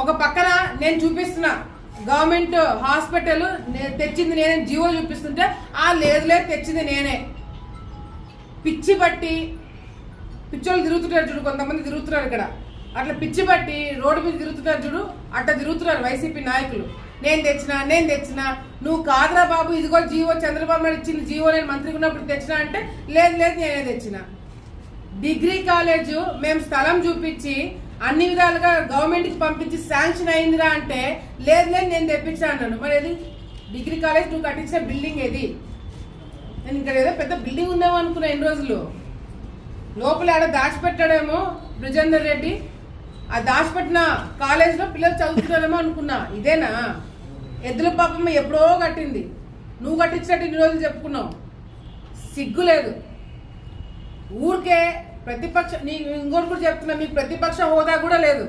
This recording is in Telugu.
ఒక పక్కన నేను చూపిస్తున్నా గవర్నమెంట్ హాస్పిటల్ తెచ్చింది నేనే, జీవో చూపిస్తుంటే లేదు తెచ్చింది నేనే. పిచ్చి బట్టి పిచ్చోళ్ళు తిరుగుతున్నారు చూడు, కొంతమంది తిరుగుతున్నారు ఇక్కడ, అట్లా పిచ్చి బట్టి రోడ్డు మీద తిరుగుతున్నారు చూడు, అట్లా తిరుగుతున్నారు వైసీపీ నాయకులు. నేను తెచ్చినా నువ్వు కాదురా బాబు, ఇదిగో జీవో చంద్రబాబు నాయుడు ఇచ్చింది జీవో, నేను మంత్రికి ఉన్నప్పుడు తెచ్చినా అంటే లేదు నేనే తెచ్చిన. డిగ్రీ కాలేజు మేము స్థలం చూపించి అన్ని విధాలుగా గవర్నమెంట్కి పంపించి శాంక్షన్ అయిందిరా అంటే లేదు నేను తెప్పించా అన్నాను. మరి ఏది డిగ్రీ కాలేజ్ నువ్వు కట్టించిన బిల్డింగ్ ఏది? నేను ఇక్కడ ఏదో పెద్ద బిల్డింగ్ ఉందేమో అనుకున్నా ఎన్ని రోజులు. లోపల ఆడ దాచిపెట్టాడేమో బృజేందర్ రెడ్డి, ఆ దాచిపెట్టిన కాలేజ్లో పిల్లలు చదువుతున్నారేమో అనుకున్నా. ఇదేనా? ఎద్దుల పాపమ్మ ఎప్పుడో కట్టింది, నువ్వు కట్టించినట్టు ఇన్ని రోజులు చెప్పుకున్నావు. సిగ్గు లేదు. ఊరికే ప్రతిపక్ష, నీ ఇంకోటి కూడా చెప్తున్నా, మీకు ప్రతిపక్ష హోదా కూడా లేదు.